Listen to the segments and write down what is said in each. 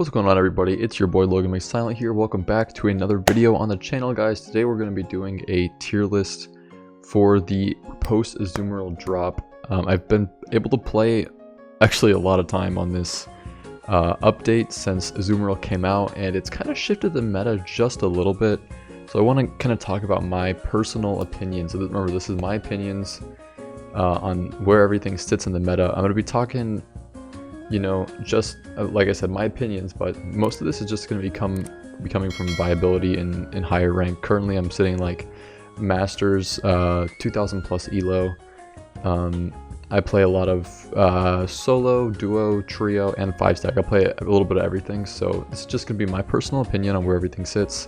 What's going on, everybody? It's your boy Logan Silent here. Welcome back to another video on the channel, guys. Today we're going to be doing a tier list for the post Azumarill drop. I've been able to play actually a lot of time on this update since Azumarill came out, and it's kind of shifted the meta just a little bit. So I want to kind of talk about my personal opinions. Remember, this is my opinions on where everything sits in the meta. I'm going to be talking, you know, just like I said, my opinions, but most of this is just going to be coming from viability in higher rank. Currently I'm sitting like Masters 2000 plus elo. I play a lot of solo, duo, trio, and 5-stack. I play a little bit of everything, so it's just going to be my personal opinion on where everything sits.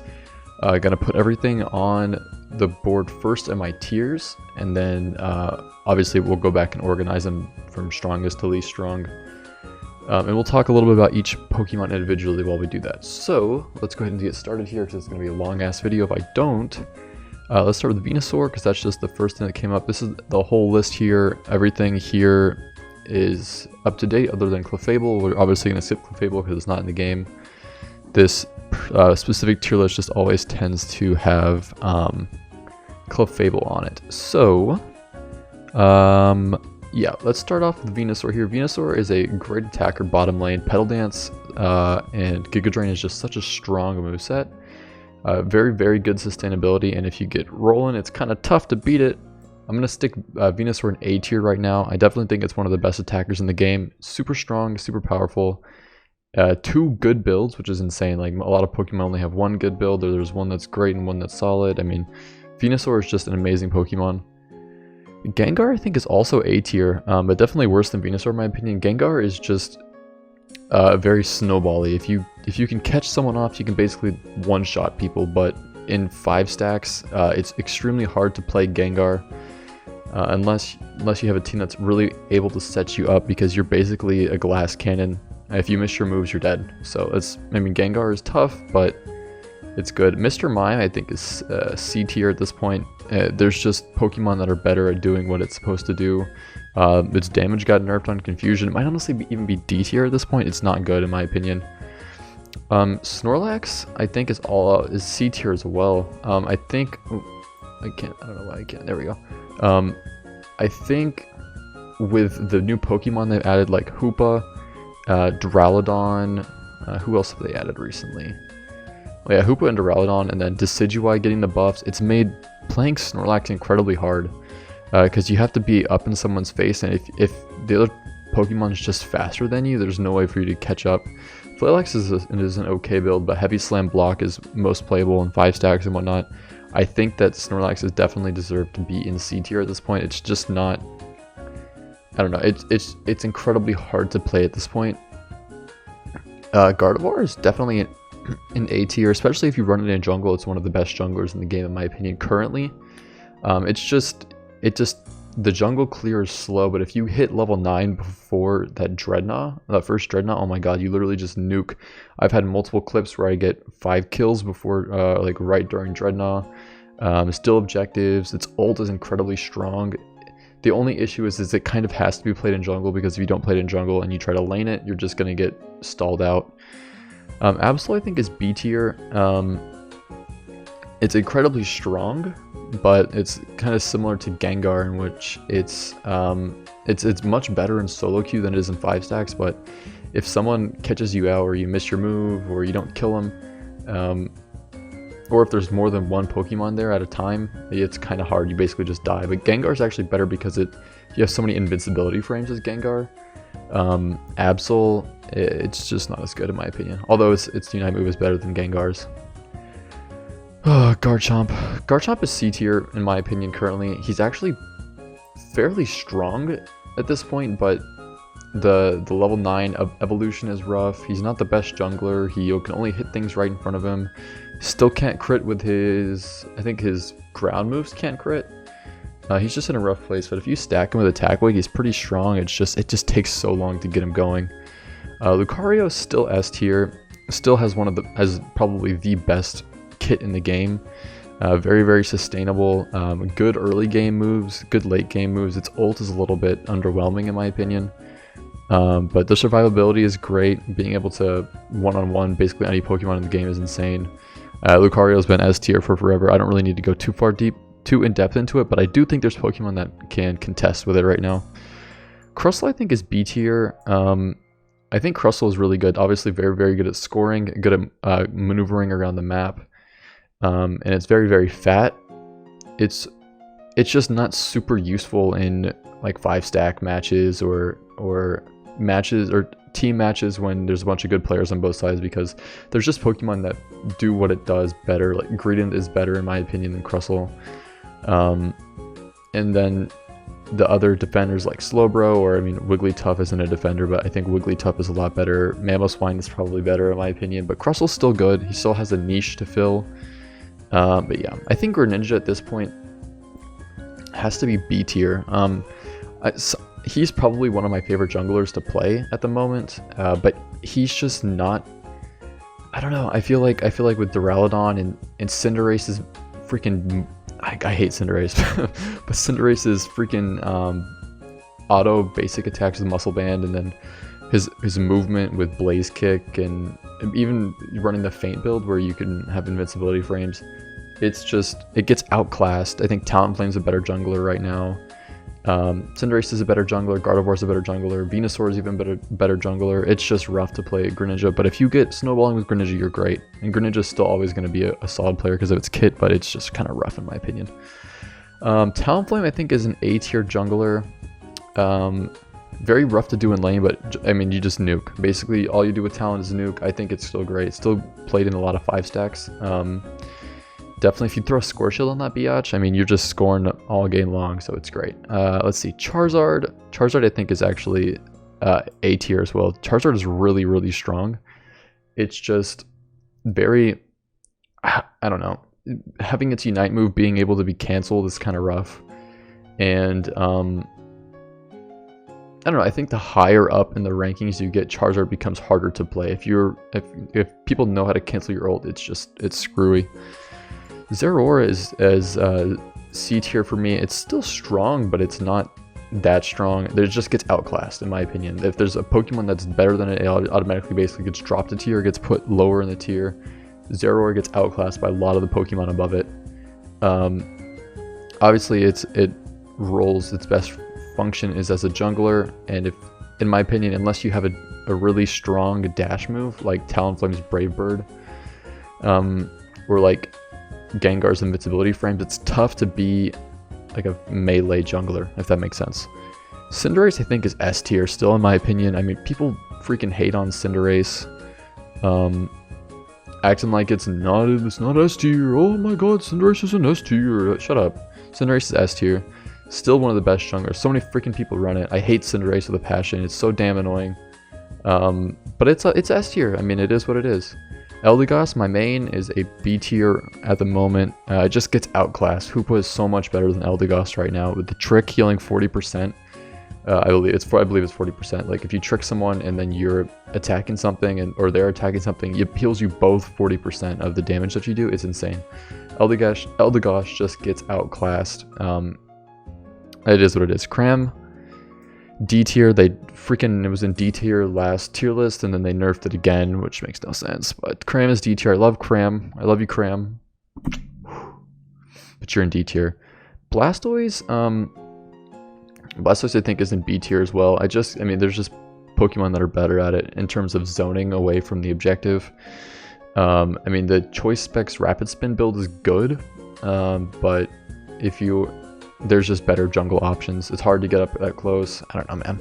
Gonna put everything on the board first in my tiers, and then obviously we'll go back and organize them from strongest to least strong. And we'll talk a little bit about each Pokemon individually while we do that. So let's go ahead and get started here, because it's going to be a long ass video if I don't. Let's start with Venusaur, because that's just the first thing that came up. This is the whole list here. Everything here is up to date other than Clefable. We're obviously going to skip Clefable because it's not in the game. This specific tier list just always tends to have Clefable on it. So yeah, let's start off with Venusaur here. Venusaur is a great attacker bottom lane. Petal Dance and Giga Drain is just such a strong moveset. Very, very good sustainability, and if you get rolling, it's kind of tough to beat it. I'm going to stick Venusaur in A tier right now. I definitely think it's one of the best attackers in the game. Super strong, super powerful. 2 good builds, which is insane. Like, a lot of Pokemon only have 1 good build, or there's one that's great and one that's solid. I mean, Venusaur is just an amazing Pokemon. Gengar, I think, is also A tier, but definitely worse than Venusaur in my opinion. Gengar is just very snowbally. If you can catch someone off, you can basically one-shot people, but in 5 stacks, it's extremely hard to play Gengar unless you have a team that's really able to set you up, because you're basically a glass cannon. If you miss your moves, you're dead. So I mean, Gengar is tough, but it's good. Mr. Mime, I think, is C tier at this point. There's just Pokemon that are better at doing what it's supposed to do. Its damage got nerfed on Confusion. It might honestly even be D tier at this point. It's not good in my opinion. Snorlax, I think, is C tier as well. I think, I don't know why I can't. There we go. I think with the new Pokemon they've added, like Hoopa, Duraludon, who else have they added recently? Oh yeah, Hoopa and Duraludon, and then Decidueye getting the buffs. It's made playing Snorlax incredibly hard, because you have to be up in someone's face, and if the other Pokemon is just faster than you, there's no way for you to catch up. Flarex is an okay build, but Heavy Slam Block is most playable in 5 stacks and whatnot. I think that Snorlax is definitely deserved to be in C tier at this point. It's just not, I don't know, it's incredibly hard to play at this point. Gardevoir is definitely in A tier, especially if you run it in jungle. It's one of the best junglers in the game in my opinion currently. The jungle clear is slow, but if you hit level 9 before that Dreadnought, that first Dreadnought, oh my god, you literally just nuke. I've had multiple clips where I get 5 kills before, like right during Dreadnought. Still objectives. Its ult is incredibly strong. The only issue is it kind of has to be played in jungle, because if you don't play it in jungle and you try to lane it, you're just going to get stalled out. Absol, I think, is B tier. It's incredibly strong, but it's kind of similar to Gengar, in which it's much better in solo queue than it is in 5 stacks. But if someone catches you out, or you miss your move, or you don't kill them, or if there's more than one Pokemon there at a time, it's kind of hard. You basically just die. But Gengar is actually better because you have so many invincibility frames as Gengar. Absol, it's just not as good in my opinion. Although its Unite move is better than Gengar's. Garchomp. Garchomp is C tier in my opinion currently. He's actually fairly strong at this point, but the level 9 evolution is rough. He's not the best jungler. He can only hit things right in front of him. Still can't crit with I think his ground moves can't crit. He's just in a rough place, but if you stack him with Attack Wing, he's pretty strong. It just takes so long to get him going. Lucario is still S tier. Still has probably the best kit in the game. Very, very sustainable. Good early game moves, good late game moves. Its ult is a little bit underwhelming in my opinion. But the survivability is great. Being able to one-on-one basically any Pokemon in the game is insane. Lucario has been S tier for forever. I don't really need to go too in depth into it, but I do think there's Pokemon that can contest with it right now. Crustal I think is B tier. I think Crustal is really good. Obviously very, very good at scoring, good at maneuvering around the map. And it's very, very fat. It's just not super useful in like 5-stack matches or matches or team matches when there's a bunch of good players on both sides, because there's just Pokemon that do what it does better. Like Greninja is better in my opinion than Crustal. And then the other defenders like Slowbro, or I mean Wigglytuff isn't a defender, but I think Wigglytuff is a lot better. Mamoswine is probably better in my opinion, but Crustal's still good. He still has a niche to fill. But yeah, I think Greninja at this point has to be B tier. He's probably one of my favorite junglers to play at the moment, but he's just not. I don't know. I feel like with Duraludon and Cinderace is freaking. I hate Cinderace, but Cinderace is freaking auto basic attacks with Muscle Band, and then his movement with Blaze Kick, and even running the Feint build where you can have invincibility frames. It's just, it gets outclassed. I think Talonflame's a better jungler right now. Cinderace is a better jungler, Gardevoir is a better jungler, Venusaur is even better jungler. It's just rough to play Greninja, but if you get snowballing with Greninja, you're great. And Greninja is still always going to be a solid player because of its kit, but it's just kind of rough in my opinion. Talonflame I think is an A tier jungler. Very rough to do in lane, but I mean you just nuke. Basically all you do with Talon is nuke. I think it's still great. It's still played in a lot of 5-stacks. Definitely, if you throw a Score Shield on that biatch, I mean, you're just scoring all game long, so it's great. Let's see, Charizard. Charizard, I think, is actually A tier as well. Charizard is really, really strong. It's just very, I don't know, having its Unite move being able to be canceled is kind of rough. And, I don't know, I think the higher up in the rankings you get, Charizard becomes harder to play. If people know how to cancel your ult, it's screwy. Aurora is C tier for me. It's still strong, but it's not that strong. It just gets outclassed, in my opinion. If there's a Pokemon that's better than it automatically basically gets dropped a tier, gets put lower in the tier. Aurora gets outclassed by a lot of the Pokemon above it. Obviously, its best function is as a jungler, and if, in my opinion, unless you have a really strong dash move like Talonflame's Brave Bird, or like Gengar's invincibility frames, it's tough to be like a melee jungler, if that makes sense. Cinderace I think is S tier still, in my opinion. I mean, people freaking hate on Cinderace, acting like it's not S tier. Oh my god, Cinderace is an S tier. Shut up. Cinderace is S tier. Still one of the best junglers. So many freaking people run it. I hate Cinderace with a passion. It's so damn annoying. But it's S tier. I mean, it is what it is. Eldergos, my main, is a B tier at the moment. It just gets outclassed. Hoopa is so much better than Eldergos right now. With the trick healing 40%, I believe it's 40%. Like if you trick someone and then you're attacking something or they're attacking something, it heals you both 40% of the damage that you do. It's insane. Eldergos just gets outclassed. It is what it is. Cram, D tier. It was in D tier last tier list, and then they nerfed it again, which makes no sense. But Cram is D tier. I love Cram. I love you, Cram. But you're in D tier. Blastoise, I think is in B tier as well. I mean, there's just Pokemon that are better at it in terms of zoning away from the objective. I mean, the Choice Specs Rapid Spin build is good, but there's just better jungle options. It's hard to get up that close. I don't know, man.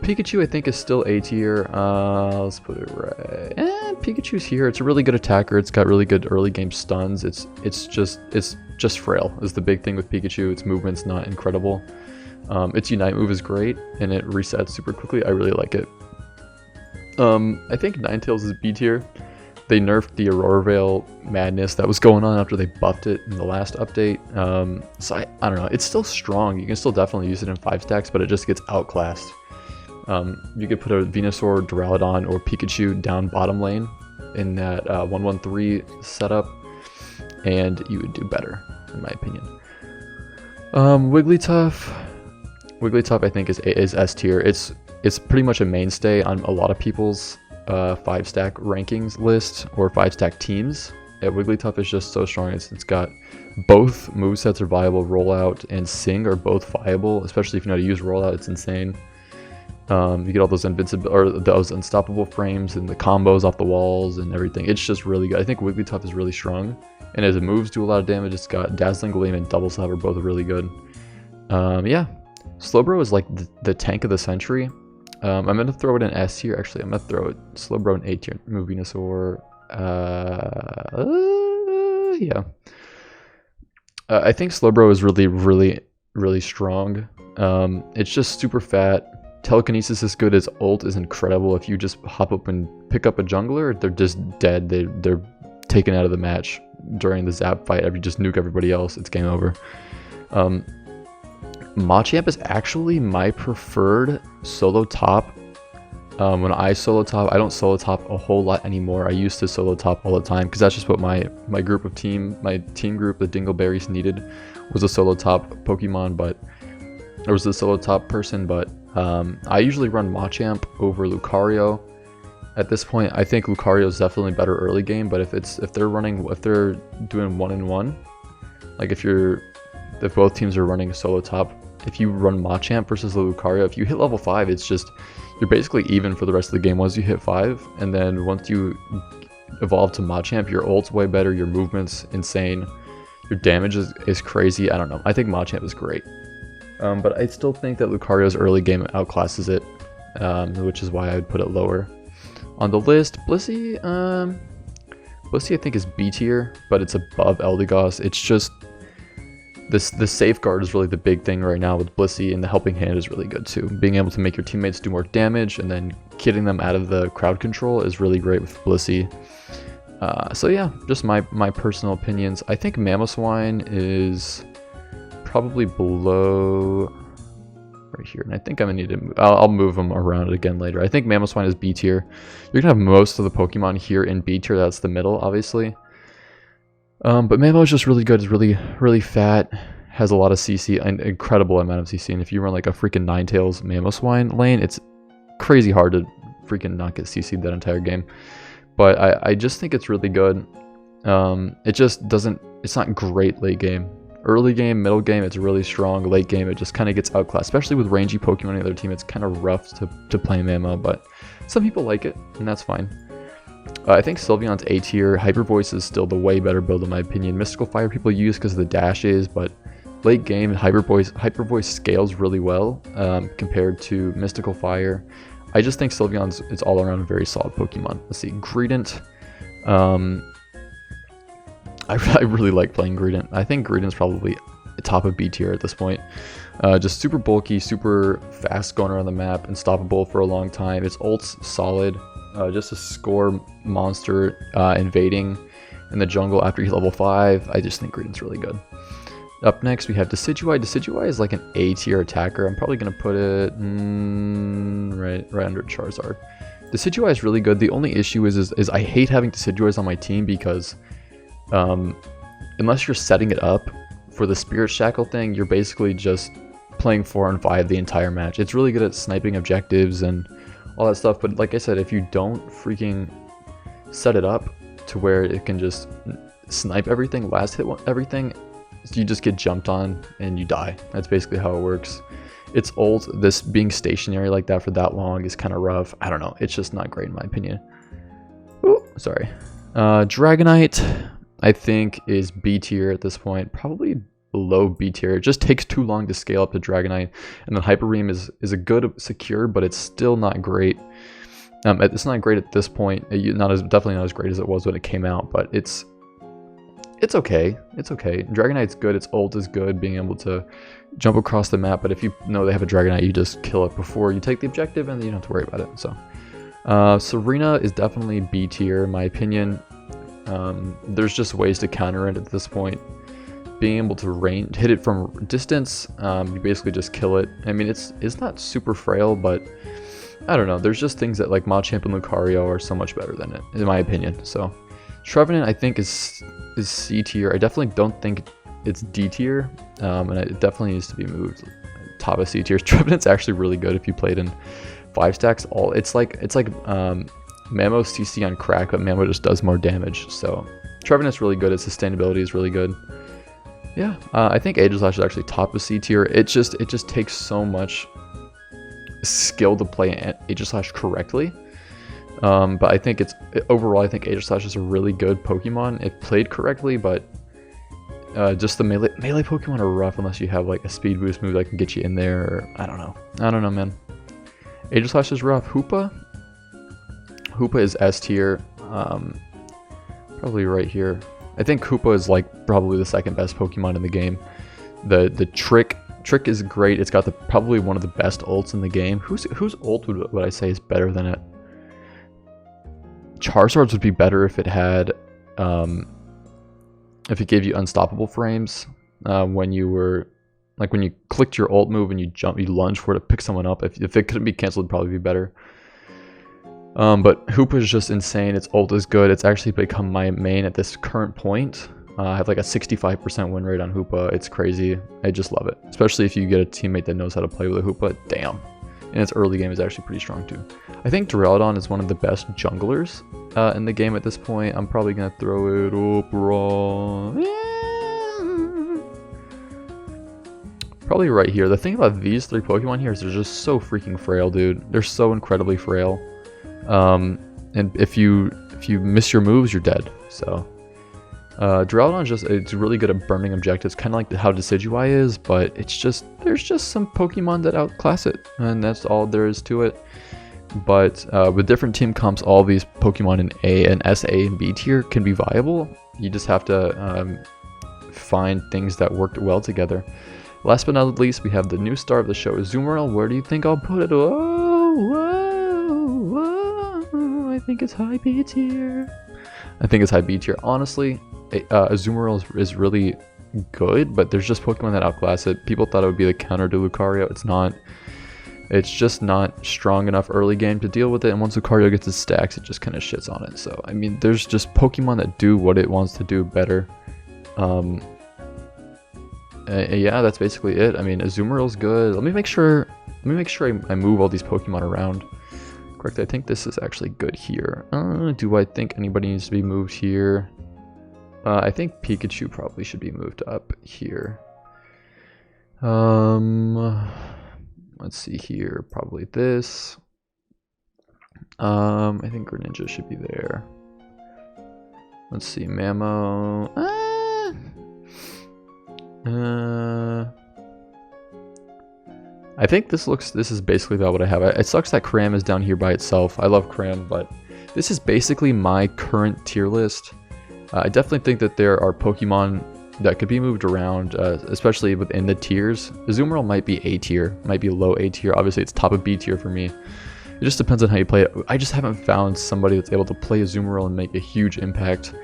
Pikachu, I think, is still A tier. Let's put it right. Pikachu's here. It's a really good attacker. It's got really good early game stuns. It's just frail is the big thing with Pikachu. Its movement's not incredible. Its Unite move is great, and it resets super quickly. I really like it. I think Ninetails is B tier. They nerfed the Aurora Veil madness that was going on after they buffed it in the last update. So I don't know. It's still strong. You can still definitely use it in 5-stacks, but it just gets outclassed. You could put a Venusaur, Duraludon, or Pikachu down bottom lane in that 1-1-3 setup, and you would do better, in my opinion. Wigglytuff. Wigglytuff I think is S tier. It's pretty much a mainstay on a lot of people's 5-stack rankings list or 5-stack teams. Yeah, Wigglytuff is just so strong. It's got both movesets are viable. Rollout and Sing are both viable, especially if you know how to use Rollout. It's insane. You get all those invincible or those unstoppable frames and the combos off the walls and everything. It's just really good. I think Wigglytuff is really strong, and as it moves, do a lot of damage. It's got Dazzling Gleam and Double Slap are both really good. Yeah, Slowbro is like the tank of the century. I'm gonna throw it in S tier. Actually, I'm gonna throw it Slowbro in A tier. Move Venusaur. Yeah. I think Slowbro is really strong. It's just super fat. Telekinesis is good. Its ult is incredible. If you just hop up and pick up a jungler, they're just dead. They're taken out of the match during the zap fight. If you just nuke everybody else, it's game over. Machamp is actually my preferred solo top. When I solo top, I don't solo top a whole lot anymore. I used to solo top all the time because that's just what my team group, the Dingleberries, needed, was a solo top Pokemon, but there was a solo top person. But I usually run Machamp over Lucario. At this point, I think Lucario is definitely better early game, but if they're doing 1-in-1, like if both teams are running solo top, if you run Machamp versus the Lucario, if you hit level 5, it's just you're basically even for the rest of the game once you hit 5, and then once you evolve to Machamp, your ult's way better, your movement's insane, your damage is crazy. I don't know. I think Machamp is great. But I still think that Lucario's early game outclasses it, which is why I would put it lower on the list. Blissey, Blissey I think is B tier, but it's above Eldergos. It's just the safeguard is really the big thing right now with Blissey, and the helping hand is really good too. Being able to make your teammates do more damage and then getting them out of the crowd control is really great with Blissey. So yeah, just my personal opinions. I think Mamoswine is probably below right here, and I think I'm gonna need to move. I'll move them around again later. I think Mamoswine is B tier. You're gonna have most of the Pokemon here in B tier. That's the middle, obviously. But Mamo is just really good. It's really fat, has a lot of CC, an incredible amount of CC, and if you run like a freaking Ninetails Mamoswine lane, it's crazy hard to freaking not get CC'd that entire game. But I just think it's really good. It just doesn't, it's not great late game. Early game, middle game, it's really strong. Late game, it just kind of gets outclassed, especially with rangy Pokemon on the other team. It's kind of rough to play Mamo, but some people like it, and that's fine. I think Sylveon's A tier. Hyper Voice is still the way better build in my opinion. Mystical Fire people use because of the dashes, but late game Hyper Voice scales really well compared to Mystical Fire. I just think Sylveon's is all around a very solid Pokemon. Let's see, Greedent. I really like playing Greedent. I think Greedent's probably top of B tier at this point. Just super bulky, super fast going around the map, unstoppable for a long time. Its ult's solid. Just a score monster invading in the jungle after he's level 5. I just think Greedent's really good. Up next we have Decidueye. Decidueye is like an A tier attacker. I'm probably going to put it right under Charizard. Decidueye is really good. The only issue is I hate having Decidueyes on my team because unless you're setting it up for the Spirit Shackle thing, you're basically just playing 4 on 5 the entire match. It's really good at sniping objectives and all that stuff, but like I said, if you don't freaking set it up to where it can just snipe everything, last hit everything, you just get jumped on and you die. That's basically how it works. Its ult, this being stationary like that for that long is kind of rough. I don't know, it's just not great in my opinion. Ooh, sorry. Dragonite, I think, is B tier at this point, probably below B tier. It just takes too long to scale up to Dragonite, and then Hyper Ream is a good secure, but it's still not great. It's not great at this point. Definitely not as great as it was when it came out, but it's okay. It's okay. Dragonite's good. Its ult is good, being able to jump across the map. But if you know they have a Dragonite, you just kill it before you take the objective, and you don't have to worry about it. So, Serena is definitely B tier in my opinion. There's just ways to counter it at this point. Being able to hit it from distance, you basically just kill it. I mean, it's not super frail, but I don't know. There's just things that like Machamp and Lucario are so much better than it, in my opinion. So, Trevenant I think is C tier. I definitely don't think it's D tier, and it definitely needs to be moved top of C tier. Trevenant's actually really good if you played in 5 stacks. It's like Mamo CC on crack, but Mamo just does more damage. So Trevenant's really good. Its sustainability is really good. Yeah, I think Aegislash is actually top of C tier. It just takes so much skill to play Aegislash correctly. But I think overall, I think Aegislash is a really good Pokemon if played correctly, but just the melee Pokemon are rough unless you have like a speed boost move that can get you in there, or I don't know, man. Aegislash is rough. Hoopa is S tier, probably right here. I think Hoopa is like probably the second best Pokemon in the game. The Trick is great. It's got probably one of the best ults in the game. Whose ult would I say is better than it? Charizard's would be better if it had, if it gave you unstoppable frames when you clicked your ult move and you lunge for it to pick someone up. If it couldn't be canceled, it'd probably be better. But Hoopa is just insane. Its ult is good. It's actually become my main at this current point. I have like a 65% win rate on Hoopa. It's crazy. I just love it, especially if you get a teammate that knows how to play with a Hoopa. Damn. And its early game is actually pretty strong too. I think Duraludon is one of the best junglers in the game at this point. I'm probably gonna throw it up raw. Probably right here. The thing about these 3 Pokemon here is they're just so freaking frail, dude. They're so incredibly frail. And if you miss your moves, you're dead. So Duraludon it's really good at burning objectives, kind of like how Decidueye is, but there's just some Pokemon that outclass it, and that's all there is to it. But with different team comps, all these Pokemon in S, A, and B tier can be viable. You just have to find things that work well together. Last but not least, we have the new star of the show, Azumarill. Where do you think I'll put it? I think it's high B tier. Honestly, Azumarill is really good, but there's just Pokemon that outclass it. People thought it would be the counter to Lucario. It's not. It's just not strong enough early game to deal with it, and once Lucario gets its stacks, it just kind of shits on it. So, I mean, there's just Pokemon that do what it wants to do better. Yeah, that's basically it. I mean, Azumarill's good. Let me make sure I move all these Pokemon around. Correct, I think this is actually good here. Do I think anybody needs to be moved here? I think Pikachu probably should be moved up here. Let's see here, probably this. I think Greninja should be there. Let's see, Mamo. I think this is basically about what I have. It sucks that Cram is down here by itself. I love Cram, but this is basically my current tier list. I definitely think that there are Pokemon that could be moved around, especially within the tiers. Azumarill might be A tier, might be low A tier. Obviously, it's top of B tier for me. It just depends on how you play it. I just haven't found somebody that's able to play Azumarill and make a huge impact.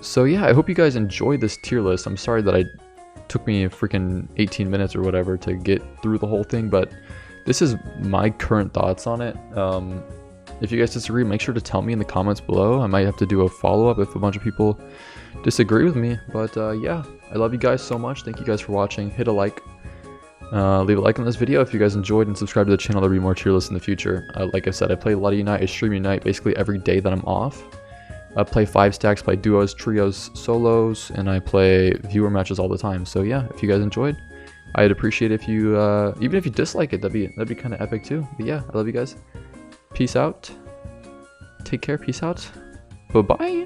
So yeah, I hope you guys enjoyed this tier list. I'm sorry that it took me a freaking 18 minutes or whatever to get through the whole thing, but this is my current thoughts on it. If you guys disagree, make sure to tell me in the comments below. I might have to do a follow-up if a bunch of people disagree with me. But yeah, I love you guys so much. Thank you guys for watching. Hit a like. Leave a like on this video if you guys enjoyed, and subscribe to the channel. There'll be more tier lists in the future. Like I said, I play a lot of Unite. I stream Unite basically every day that I'm off. I play 5 stacks, play duos, trios, solos, and I play viewer matches all the time. So yeah, if you guys enjoyed, I'd appreciate if you, even if you dislike it, that'd be kind of epic too. But yeah, I love you guys. Peace out. Take care. Peace out. Bye-bye.